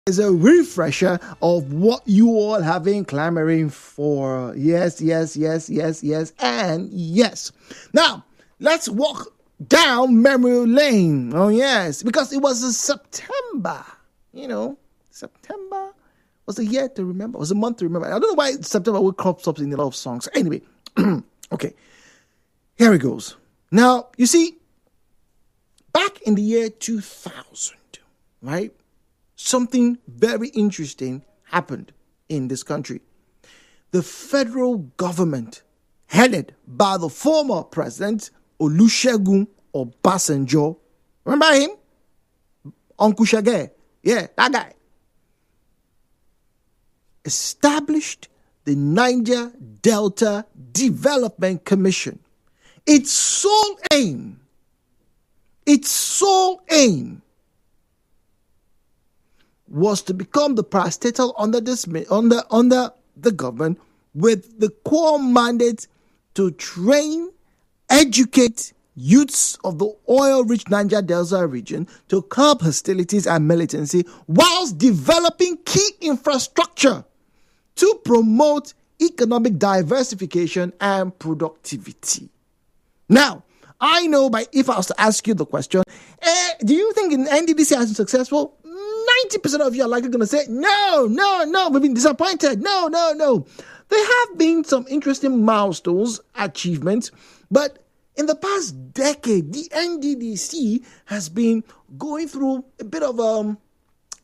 is a refresher of what you all have been clamoring for. Yes, and yes. Now, let's walk down memory lane. Oh, yes, because it was in September. September was a year to remember, was a month to remember. I don't know why September will crop up in a lot of songs. Anyway, okay, here it goes. Now, you see, back in the year 2000, right? Something very interesting happened in this country. The federal government, headed by the former president, Olusegun Obasanjo, remember him? Uncle Shage, yeah, that guy, established the Niger Delta Development Commission. Its sole aim was to become the parastatal under the government, with the core mandate to train, educate youths of the oil-rich Niger Delta region to curb hostilities and militancy, whilst developing key infrastructure to promote economic diversification and productivity. Now, I know if I was to ask you the question, do you think NDDC has been successful? 90% of you are likely going to say, no, we've been disappointed. No. There have been some interesting milestones, achievements, but in the past decade, the NDDC has been going through a bit of a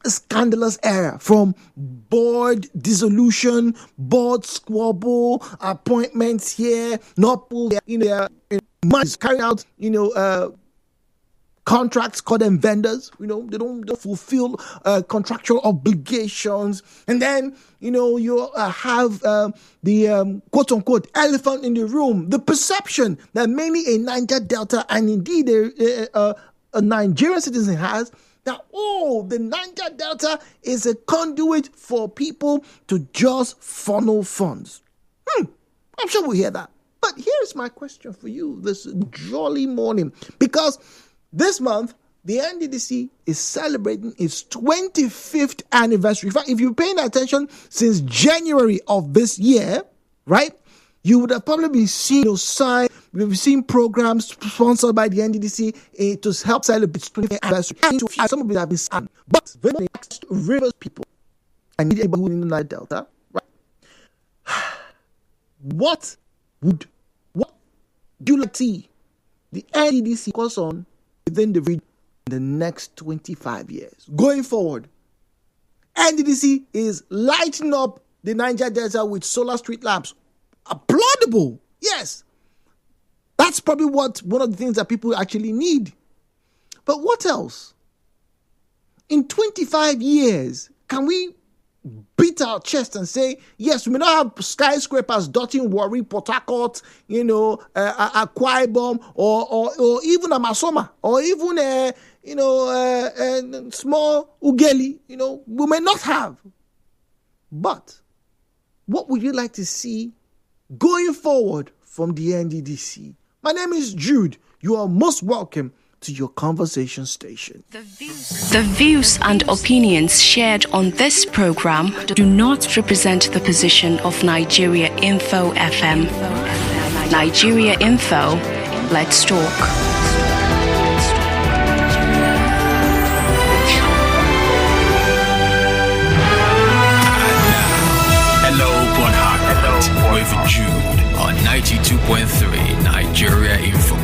scandalous era, from board dissolution, board squabble, appointments here, not pulled, carrying out, contracts, call them vendors, they don't fulfill contractual obligations. And then, you have the quote-unquote elephant in the room, the perception that many a Niger Delta and indeed a Nigerian citizen has, that, the Niger Delta is a conduit for people to just funnel funds. I'm sure we'll hear that. But here's my question for you this jolly morning, because this month, the NDDC is celebrating its 25th anniversary. In fact, if you're paying attention since January of this year, right, you would have probably been seeing we've seen programs sponsored by the NDDC to help celebrate its 25th anniversary. Some of it have been signed. But when they asked rivers people, and anybody in the Niger Delta, right, what do you like to see the NDDC focus on within the region in the next 25 years? Going forward, NDDC is lighting up the Niger Delta with solar street lamps. Applaudable, yes. That's probably one of the things that people actually need. But what else? In 25 years, can we beat our chest and say, yes, we may not have skyscrapers dotting Warri, Port Harcourt, Akwa Ibom, or even Amasoma, or even small Ugeli, we may not have. But what would you like to see going forward from the NDDC? My name is Jude. You are most welcome to your conversation station. The views and opinions shared on this program do not represent the position of Nigeria Info FM. Nigeria Info, let's talk. With Jude on 92.3 Nigeria Info.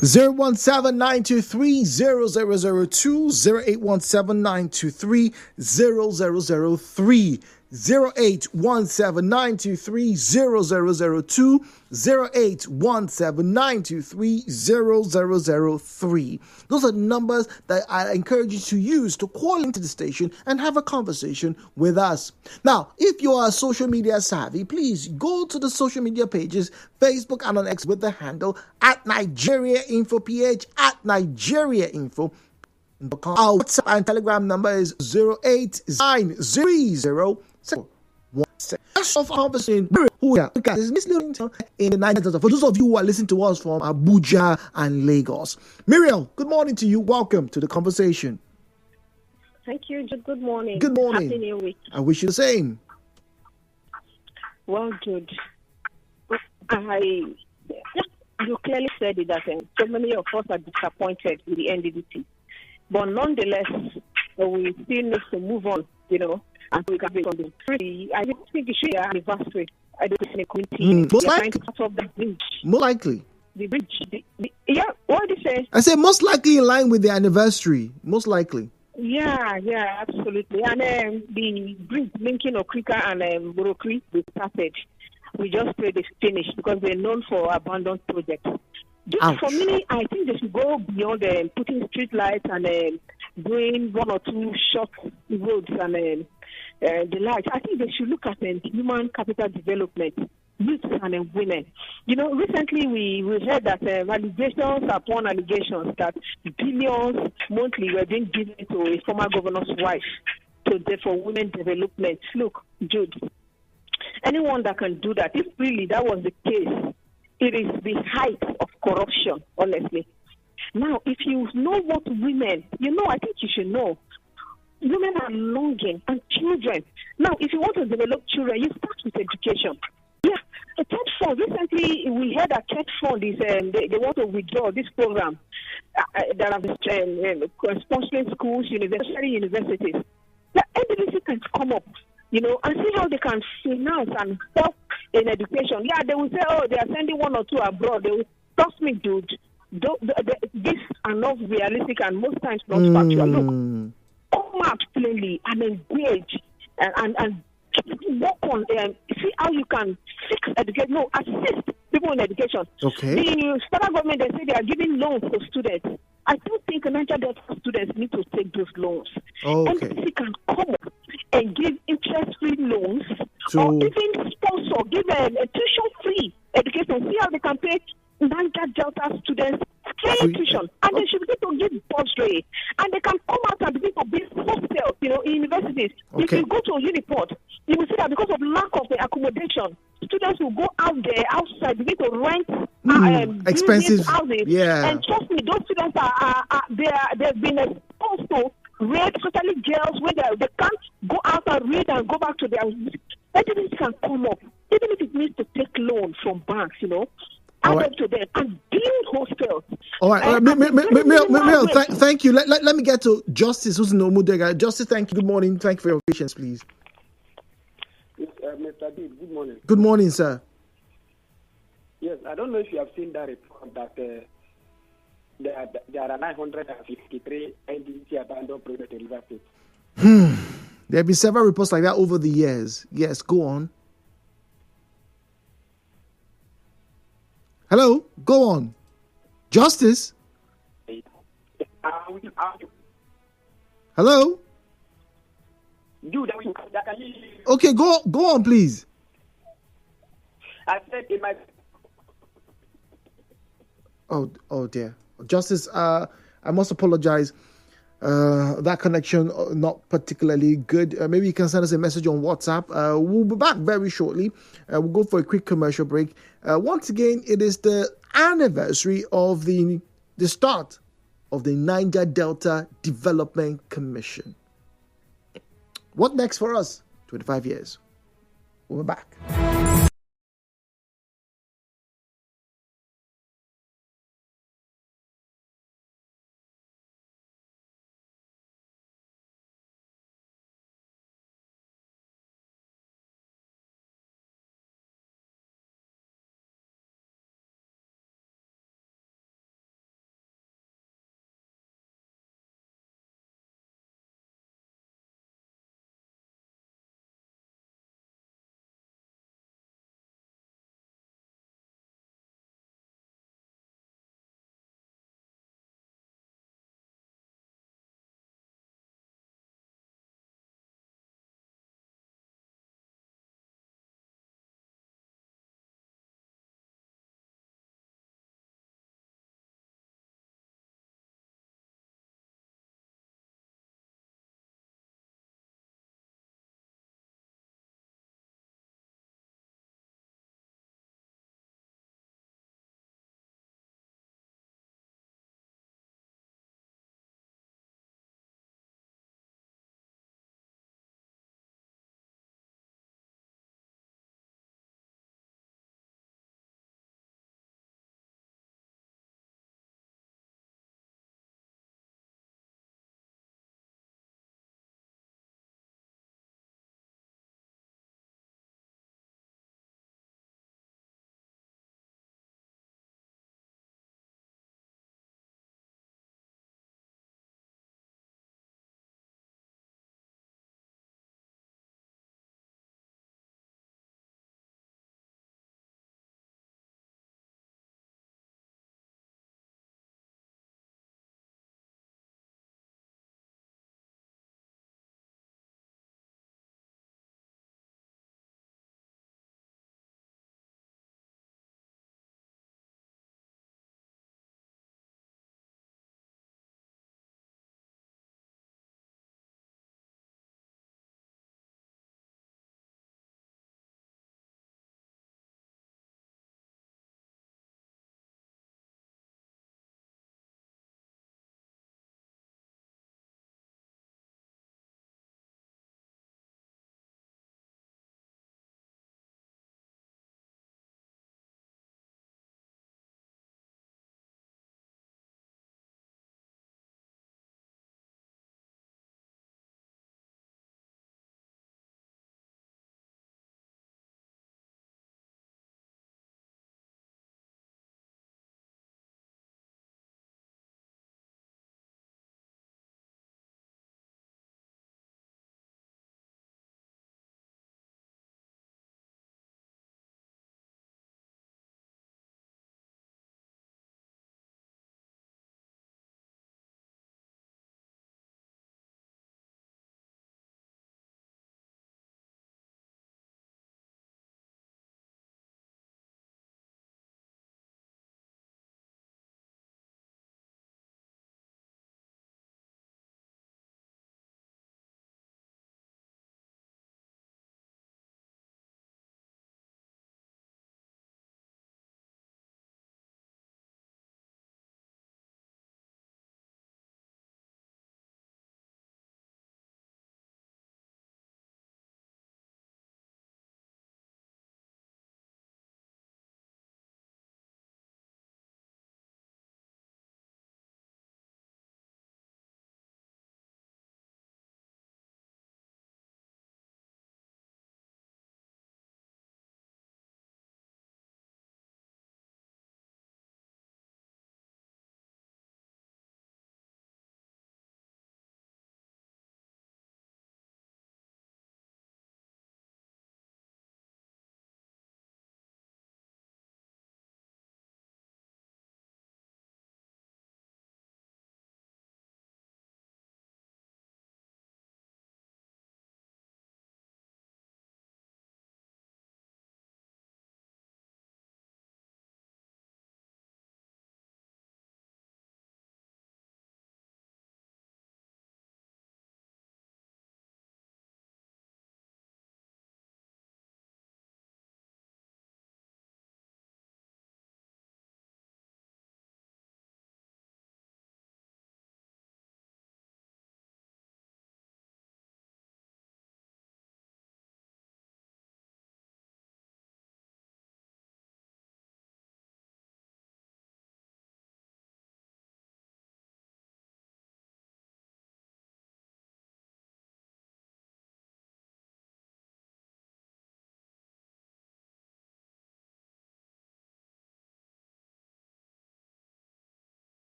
017-923-0002, 0817923-0003, 0817923-0002, 0817923-0003. Those are numbers that I encourage you to use to call into the station and have a conversation with us. Now, if you are social media savvy, please go to the social media pages, Facebook and on X, with the handle at Nigeria Info PH, at Nigeria Info. Our WhatsApp and Telegram number is 08930. That's of conversation who is listening in the Niger Delta. For those of you who are listening to us from Abuja and Lagos, Miriam, good morning to you. Welcome to the conversation. Thank you. Good morning. Good morning. Happy New Week. I wish you the same. Well, Jude, you clearly said it that so many of us are disappointed with the NDDC. But nonetheless, we still need to move on, and we can be on the free. I think it should be an anniversary. I don't think community. Most trying likely. to cut off the bridge. More likely. The bridge. Yeah, what did you say? I said most likely in line with the anniversary. Most likely. Yeah, absolutely. And the bridge linking Okrika and Borokri, they started. We just pray they finish because they're known for abandoned projects. For me, I think they should go beyond putting street lights and doing one or two short roads and the lights. I think they should look at human capital development, youth and women. Recently we heard that allegations upon allegations that billions monthly were being given to a former governor's wife for women development. Look, Jude, anyone that can do that, if really that was the case, it is the height of corruption, honestly. Now, if you know what women, I think you should know. Women are longing, and children. Now, if you want to develop children, you start with education. Yeah, the TED Fund. Recently, we heard that TED Fund is they want to withdraw this program that have sponsoring schools, universities. The NDDC can come up, and see how they can finance and help in education. Yeah, they will say, oh, they are sending one or two abroad. They will, trust me, dude. These are not realistic and most times not factual. Look, come out plainly and engage and work on see how you can fix education. No, assist people in education. Okay. The federal government, they say they are giving loans to students. I don't think Niger Delta students need to take those loans. Okay. NDC can come up and give interest-free loans or even sponsor, give a tuition-free education. See how they can pay Niger Delta students free tuition, and they should begin to give bursary, and they can come out and begin to build hostels, in universities. Okay. If you go to Uniport, you will see that because of lack of the accommodation, students will go out there outside, begin to rent expensive houses. Yeah. And trust me, those students they've been exposed to rape, especially girls, where they can't go out and read and go back to their. Everything can come up, even if it means to take loans from banks, add up to them and build hostels. All right. Mel, thank you. Let me get to Justice, who's in Omudega. Justice, thank you. Good morning. Thank you for your patience, please. Yes, Mr. D, good morning. Good morning, sir. Yes, I don't know if you have seen that report that there are 953 NDDC abandoned projects in River State. There have been several reports like that over the years. Yes, go on. Hello, go on. Justice? Hello? Okay, go on, please. I said in my... Oh dear. Justice, I must apologize. That connection not particularly good. Maybe you can send us a message on WhatsApp. We'll be back very shortly. We'll go for a quick commercial break. Once again, it is the anniversary of the start of the Niger Delta Development Commission. What next for us? 25 years. We'll be back.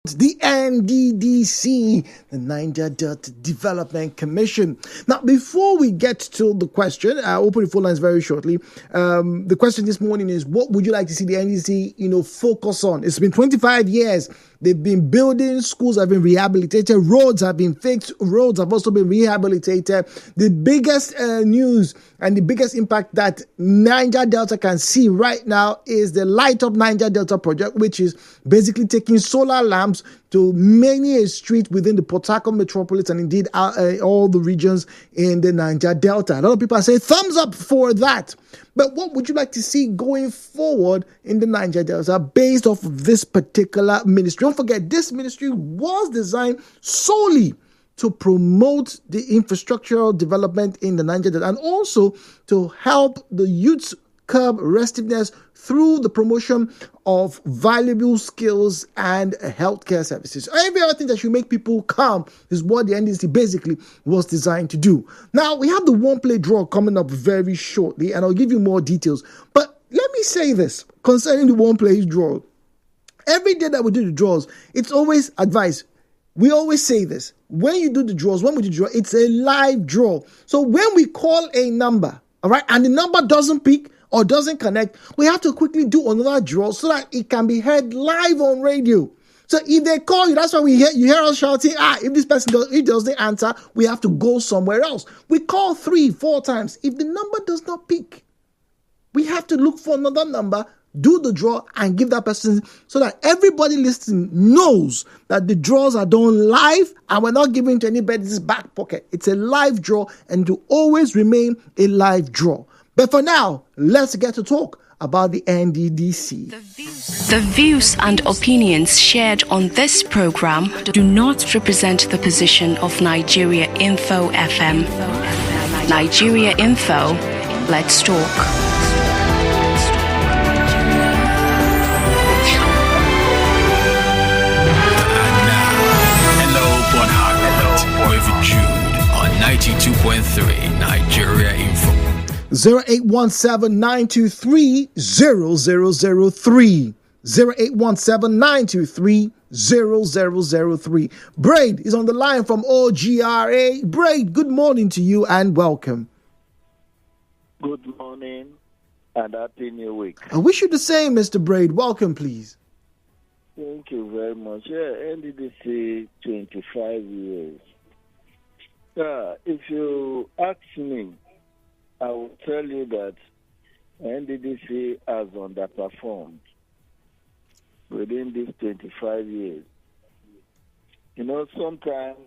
the NDDC, the Niger Delta Development Commission. Now, before we get to the question, I'll open the phone lines very shortly. The question this morning is, what would you like to see the NDDC, focus on? It's been 25 years. They've been building, schools have been rehabilitated, roads have been fixed, roads have also been rehabilitated. The biggest news and the biggest impact that Niger Delta can see right now is the Light Up Niger Delta project, which is basically taking solar lamps to many a street within the Port Harcourt metropolis and indeed all the regions in the Niger Delta. A lot of people are saying thumbs up for that. But what would you like to see going forward in the Niger Delta based off of this particular ministry? Don't forget, this ministry was designed solely to promote the infrastructural development in the Niger Delta and also to help the youths curb restiveness through the promotion of valuable skills and healthcare services. Every other thing that should make people calm is what the NDC basically was designed to do. Now, we have the one-play draw coming up very shortly, and I'll give you more details. But let me say this concerning the one-play draw. Every day that we do the draws, it's always advice. We always say this. When you do the draws, when we do the draw, it's a live draw. So when we call a number, all right, and the number doesn't pick or doesn't connect, we have to quickly do another draw so that it can be heard live on radio. So if they call you, that's why you hear us shouting, if this person doesn't answer, we have to go somewhere else. We call 3-4 times. If the number does not pick, we have to look for another number, do the draw, and give that person so that everybody listening knows that the draws are done live and we're not giving to anybody's back pocket. It's a live draw and to always remain a live draw. But for now, let's get to talk about the NDDC. The views and opinions shared on this program do not represent the position of Nigeria Info FM. Nigeria Info, let's talk. Jude on 92.3 Nigeria Info. 0817-923-0003. 0817-923-0003. Braid is on the line from OGRA. Braid, good morning to you and welcome. Good morning and happy new week. I wish you the same, Mr. Braid. Welcome, please. Thank you very much. NDDC 25 years. If you ask me, I will tell you that NDDC has underperformed within these 25 years. Sometimes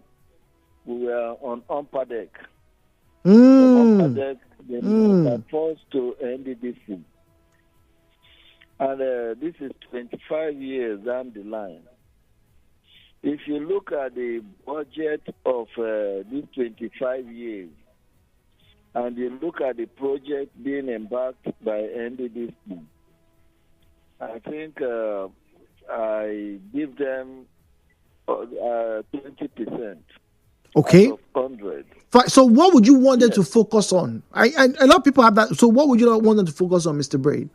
we were on upper deck. Upper deck, then we forced to NDDC. And this is 25 years down the line. If you look at the budget of these 25 years, and you look at the project being embarked by NDDC, I think I give them 20%. Okay. Out of 100. So what would you want them to focus on? A lot of people have that. So what would you want them to focus on, Mr. Braid?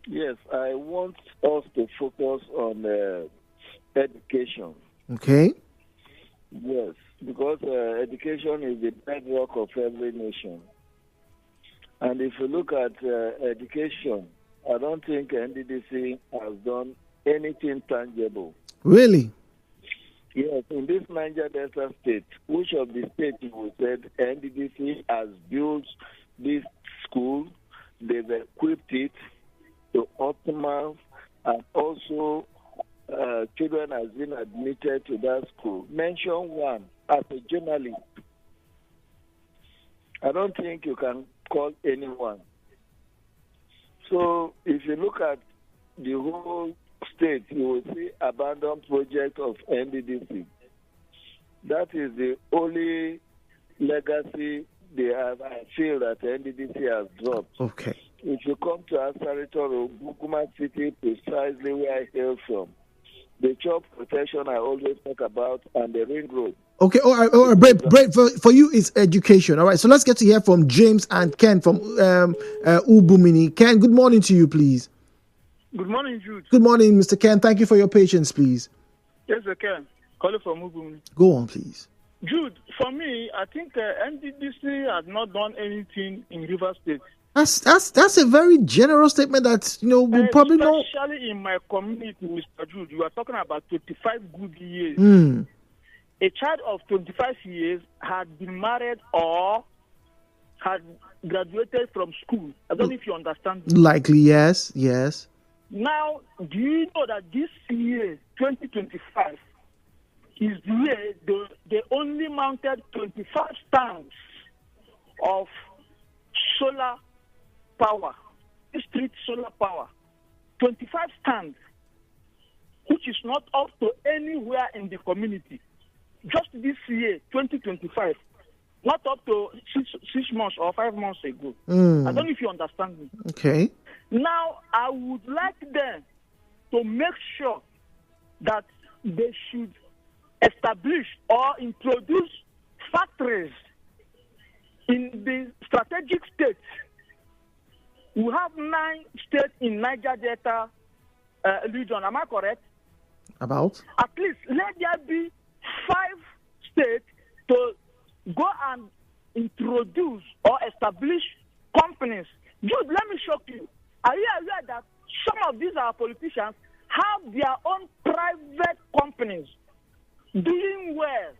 Yes, I want us to focus on education. Okay. Yes, because education is the bedrock of every nation. And if you look at education, I don't think NDDC has done anything tangible. Really? Yes, in this Niger Delta state, which of the states you would say NDDC has built this school, they've equipped it to optimal, and also children has been admitted to that school. Mention one as a journalist. I don't think you can call anyone. So if you look at the whole state, you will see abandoned project of NDDC. That is the only legacy they have. I feel that NDDC has dropped. Okay. If you come to Asarito, Bukuma City, precisely where I hail from, the job protection I always talk about and the ring road. Okay, all right. Brett, for you, it's education. All right, so let's get to hear from James and Ken from Ubumini. Ken, good morning to you, please. Good morning, Jude. Good morning, Mr. Ken. Thank you for your patience, please. Yes, I can. Calling from Ubumi. Go on, please. Jude, for me, I think NDDC has not done anything in River State. That's a very general statement that, we probably know. Especially in my community, Mr. Jude, you are talking about 25 good years. A child of 25 years had been married or had graduated from school. I don't know if you understand this. Likely, yes. Now, do you know that this year, 2025, is the year they only mounted 25 stands of solar power, street solar power, 25 stands, which is not up to anywhere in the community. Just this year, 2025, not up to 6 months or 5 months ago. I don't know if you understand me. Okay. Now, I would like them to make sure that they should establish or introduce factories in the strategic states. We have 9 states in Niger Delta region. Am I correct? About? At least let there be 5 states to go and introduce or establish companies. Jude, let me shock you. Are you aware that some of these our politicians have their own private companies doing well,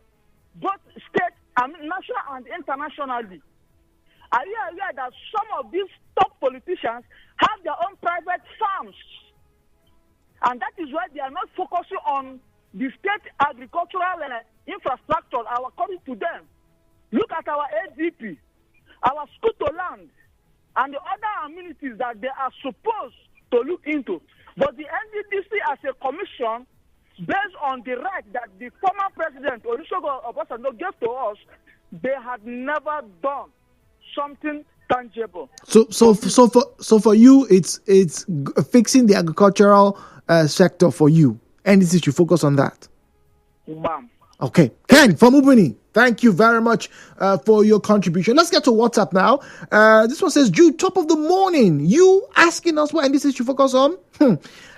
both state and national and internationally? Are you aware that some of these top politicians have their own private farms? And that is why they are not focusing on the state agricultural infrastructure according to them. Look at our ADP, our school to land, and the other amenities that they are supposed to look into. But the NDDC as a commission, based on the right that the former president Olusegun Obasanjo gave to us, they had never done something tangible. So for you, it's fixing the agricultural sector for you. NDDC should focus on that. Bam. Okay. Ken from Ubuni, thank you very much for your contribution. Let's get to WhatsApp now. This one says, Jude, top of the morning. You asking us what NDDC should focus on?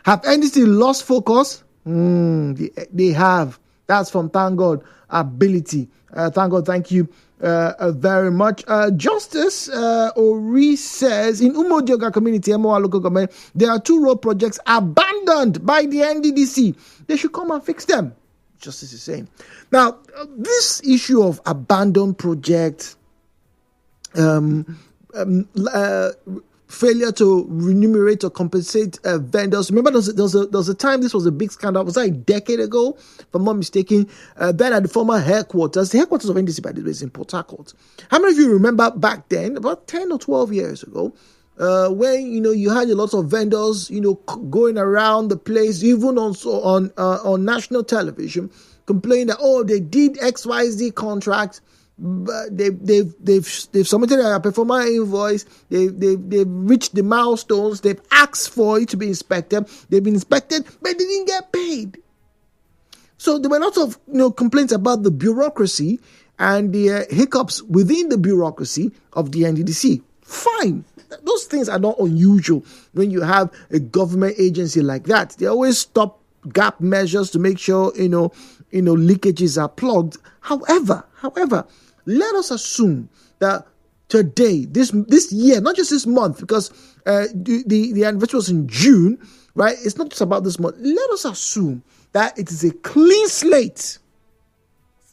Have NDDC lost focus? They have. That's from Thank God Ability. Thank God, thank you very much. Justice Ori says, in Umodioga community, MOA local government, there are 2 road projects abandoned by the NDDC. They should come and fix them. Justice is saying. Now, this issue of abandoned projects, failure to remunerate or compensate vendors. Remember, there was a time this was a big scandal. Was that a decade ago? If I'm not mistaken. Then at the former headquarters. The headquarters of NDC, by the way, is in Port Harcourt. How many of you remember back then, about 10 or 12 years ago, when you had a lot of vendors, going around the place, even also on national television, complaining that they did XYZ contracts, but they've submitted a performer invoice, they've reached the milestones, they've asked for it to be inspected, they've been inspected, but they didn't get paid. So there were lots of complaints about the bureaucracy and the hiccups within the bureaucracy of the NDDC. Fine. Those things are not unusual when you have a government agency like that. They always stop gap measures to make sure leakages are plugged. However, let us assume that today, this year, not just this month, because the anniversary was in June, right? It's not just about this month. Let us assume that it is a clean slate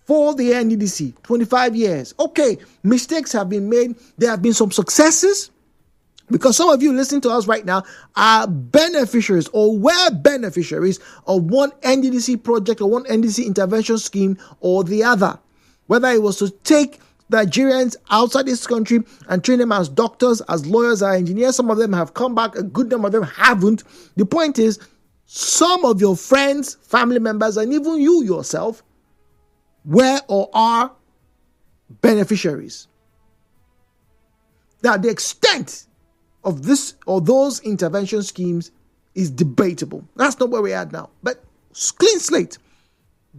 for the NDDC. 25 years. Okay, mistakes have been made. There have been some successes. Because some of you listening to us right now are beneficiaries or were beneficiaries of one NDDC project or one NDDC intervention scheme or the other. Whether it was to take Nigerians outside this country and train them as doctors, as lawyers, as engineers. Some of them have come back. A good number of them haven't. The point is, some of your friends, family members, and even you yourself were or are beneficiaries. Now, the extent of this or those intervention schemes is debatable. That's not where we are now. But clean slate.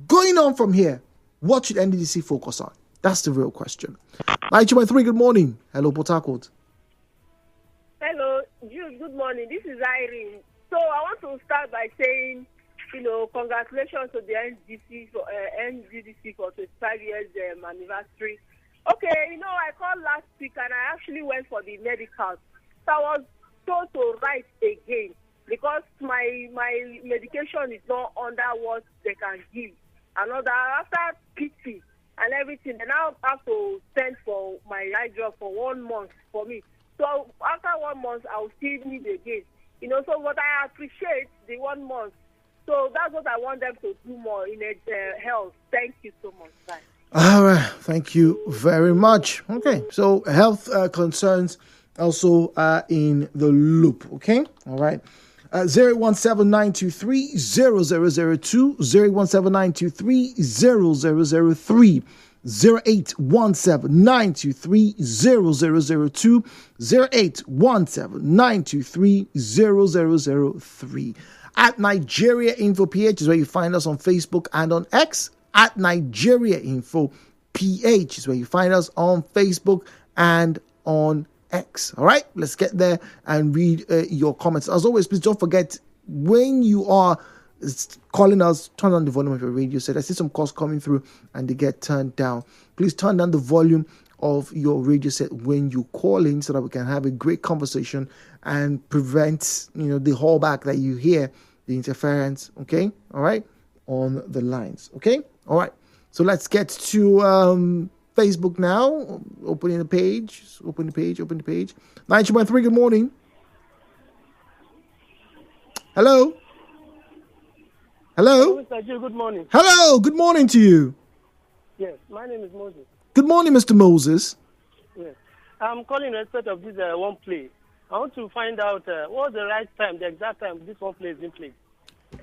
Going on from here, what should NDDC focus on? That's the real question. 92.3, good morning. Hello, Port Harcourt. Hello, Jude, good morning. This is Irene So I want to start by saying, congratulations to the NDDC for 25 years anniversary. Okay, I called last week and I actually went for the medical. So I was told to write again because my medication is not under what they can give. Another after PT and everything, they now have to send for my eye drop for 1 month for me. So after 1 month, I will still need again. So what I appreciate the 1 month. So that's what I want them to do more in health. Thank you so much. Bye. All right. Thank you very much. Okay. So health concerns also are in the loop. Okay. All right. 017-923-0002, 017-923-0003, 0817-923-0002, 0817-923-0003. At Nigeria Info PH is where you find us on Facebook and on X. At Nigeria Info PH is where you find us on Facebook and on X. All right, let's get there and read your comments. As always, please don't forget, when you are calling us, turn on the volume of your radio set. I see some calls coming through and they get turned down. Please turn down the volume of your radio set when you call in so that we can have a great conversation and prevent the holdback that you hear, the interference. Okay, all right, on the lines. Okay, all right, so let's get to Facebook now. Open the page. 92.3, good morning. Hello. Mr. Joe, good morning. Hello, good morning to you. Yes, my name is Moses. Good morning, Mr. Moses. Yes, I'm calling in respect of this one play. I want to find out what's the right time, the exact time this one play is being played.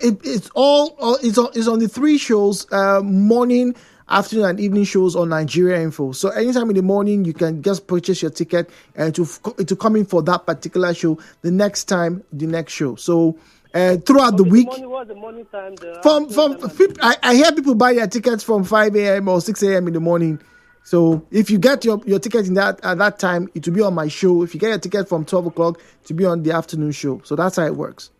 It's on the 3 shows, morning, afternoon, and evening shows on Nigeria Info. So anytime in the morning, you can just purchase your ticket and to come in for that particular show. The next time, the next show. So throughout the week, what's the morning time? I hear people buy their tickets from 5 a.m. or 6 a.m. in the morning. So if you get your ticket at that time, it will be on my show. If you get your ticket from 12 o'clock, it will be on the afternoon show. So that's how it works.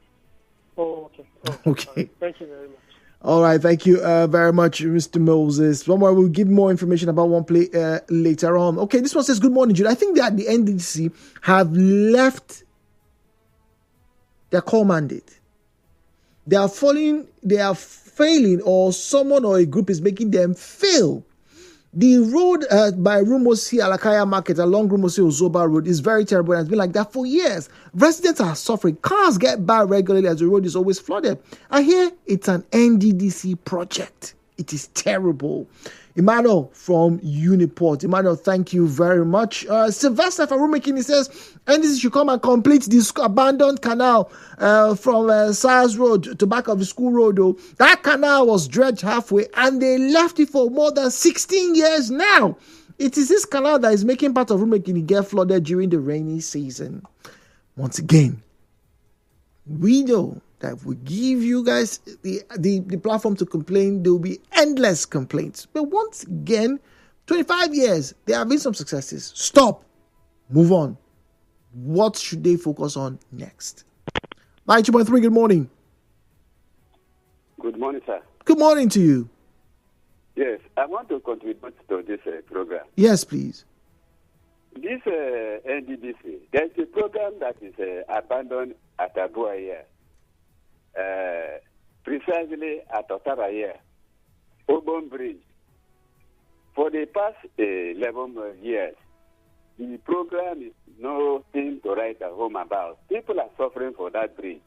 Oh, okay. Okay. Thank you very much. All right. Thank you very much, Mr. Moses. One more, we'll give more information about one play later on. Okay, this one says, good morning, Jude. I think that the NDDC have left their call mandate. They are failing, or someone or a group is making them fail. The road by Rumosi Alakaya Market along Rumosi Ozoba Road is very terrible and it's been like that for years. Residents are suffering. Cars get by regularly as the road is always flooded. I hear it's an NDDC project. It is terrible. Emmanuel from Uniport. Emmanuel, thank you very much. Sylvester Farumekini says, NDDC should come and complete this abandoned canal from Sars Road to back of the school road. Though. That canal was dredged halfway and they left it for more than 16 years now. It is this canal that is making part of Rumekini get flooded during the rainy season. Once again, we know that if we give you guys the platform to complain, there will be endless complaints. But once again, 25 years, there have been some successes. Stop. Move on. What should they focus on next? 92.3, good morning. Good morning, sir. Good morning to you. Yes, I want to contribute to this program. Yes, please. This NDDC, there's a program that is abandoned at Abua here. Precisely at Otara here, Obon Bridge. For the past 11 years, the program is nothing to write at home about. People are suffering for that bridge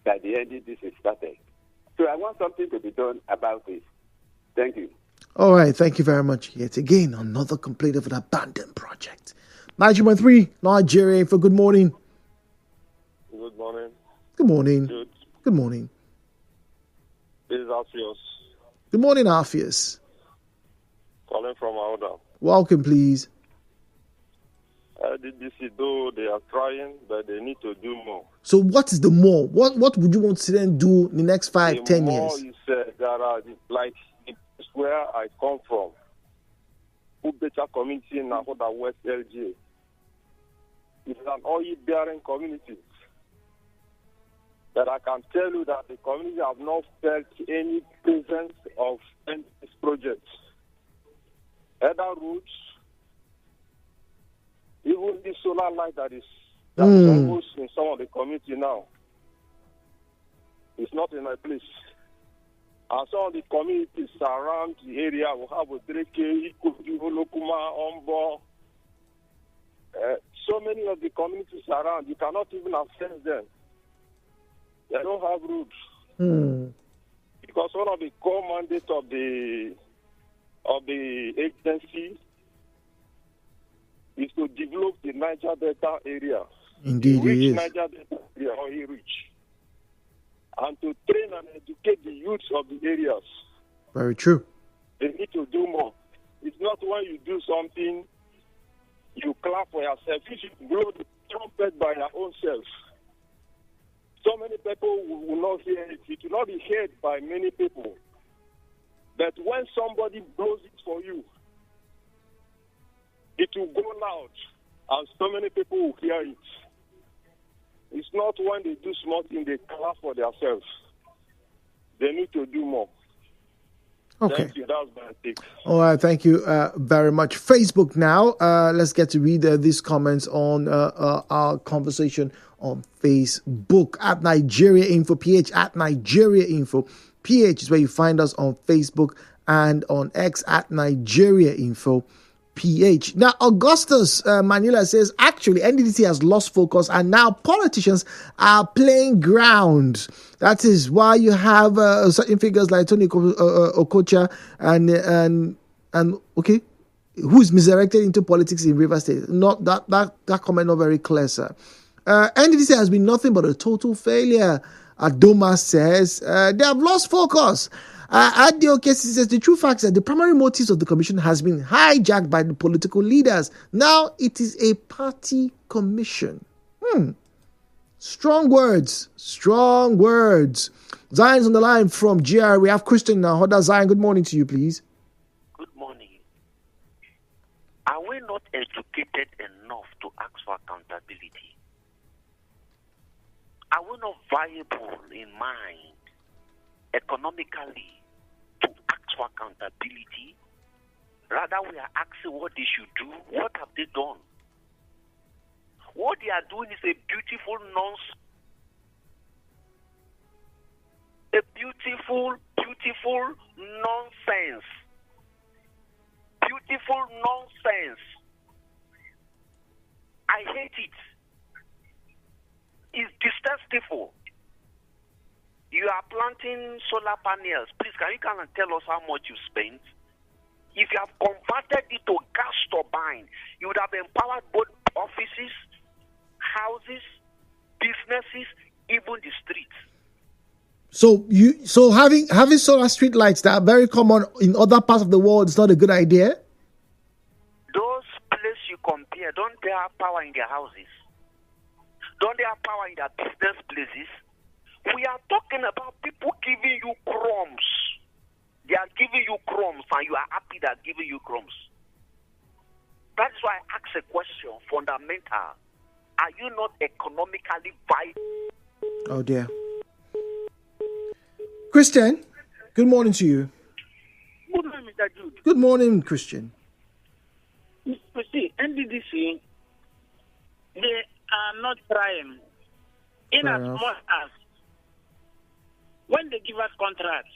that the NDDC started. So I want something to be done about this. Thank you. All right, thank you very much. Yet again, another complaint of an abandoned project. 92.3, Nigeria Info, good morning. Good morning. Good morning. Good. Good morning. This is Alpheus. Good morning, Alpheus. Calling from Auda. Welcome, please. NDDC, though they are trying, but they need to do more. So what is the more? What would you want to see them do in the next 5, 10 years? More you said that are like where I come from. Ubecha community in Nahoda West LGA. It's an oil-bearing community. But I can tell you that the community have not felt any presence of this project. Other routes, even the solar light that is almost in some of the community now, it's not in my place. And some of the communities around the area will have a Dreke, Ikudu, Olokuma, Ombo. So many of the communities around, you cannot even access them. They don't have routes. Because one of the core mandates of the agency is to develop the Niger Delta area. Indeed, it is. Niger Delta area or reach. And to train and educate the youths of the areas. Very true. They need to do more. It's not when you do something, you clap for yourself. You should blow the trumpet by your own self. So many people will not hear it. It will not be heard by many people. But when somebody blows it for you, it will go loud, and so many people will hear it. It's not when they do small things, they clap for themselves. They need to do more. Okay. Thank you. That's my take. All right. Thank you very much. Facebook now. Let's get to read these comments on our conversation on Facebook at Nigeria Info PH at Nigeria Info PH is where you find us on Facebook and on X at Nigeria Info PH. Now, Augustus Manila says, actually, NDDC has lost focus and now politicians are playing ground. That is why you have certain figures like Tony Okocha and okay, who's misdirected into politics in Rivers State. Not that comment not very clear, sir. NDDC has been nothing but a total failure. Adoma says they have lost focus. Adioke says the true fact is that the primary motives of the commission has been hijacked by the political leaders. Now it is a party commission. Strong words. Zion's on the line from GR. We have Christian now. Hoda Zion, good morning to you, please. Good morning. Are we not educated enough to ask for accountability? Are we not viable in mind, economically, to ask for accountability? Rather, we are asking what they should do. What have they done? What they are doing is a beautiful nonsense. A beautiful nonsense. Beautiful nonsense. I hate it. It's distasteful. You are planting solar panels. Please, can you come and tell us how much you spent? If you have converted it to gas turbine, you would have empowered both offices, houses, businesses, even the streets. So having solar street lights that are very common in other parts of the world is not a good idea? Those places you compare, don't they have power in their houses? Don't they have power in their business places? We are talking about people giving you crumbs. They are giving you crumbs and you are happy they are giving you crumbs. That's why I ask a question, fundamental. Are you not economically viable? Oh dear. Christian, good morning to you. Good morning, Mr. Jude. Good morning, Christian. You see, NDDC, they are not trying. In as much as when they give us contracts,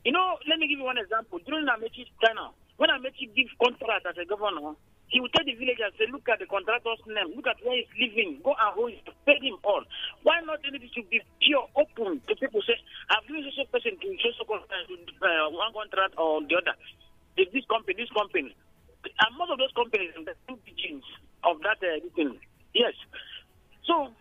let me give you one example. During Amechi's tenure, when Amechi gives contract as a governor, he would tell the villagers, say, look at the contractor's name, look at where he's living, go and hold him, pay him all. Why not NDDC should be pure, open to people say, I've given such a person to one contract or the other. This company. And most of those companies are the two pigeons of that thing. Yes. So,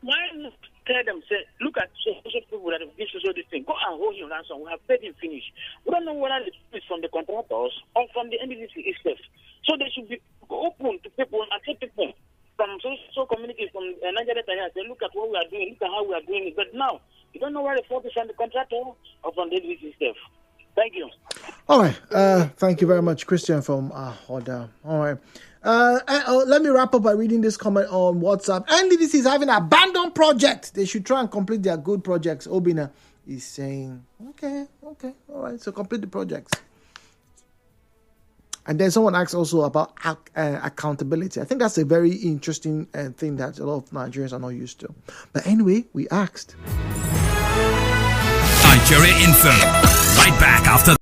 why not tell them, say, look at social people that have given social this thing, go and hold him ransom, we have paid him finish. We don't know whether it's from the contractors or from the NDDC itself. So they should be open to people and accept people from social communities from Nigeria. Say, look at what we are doing, look at how we are doing it. But now, you don't know where the fault is from the contractor or from the NDDC itself. Thank you. All right. Thank you very much, Christian from Hoda. All right. Let me wrap up by reading this comment on WhatsApp. NDDC is having an abandoned project. They should try and complete their good projects. Obina is saying, okay, all right, so complete the projects. And then someone asks also about accountability. I think that's a very interesting thing that a lot of Nigerians are not used to. But anyway, we asked. Nigeria Info. Right back after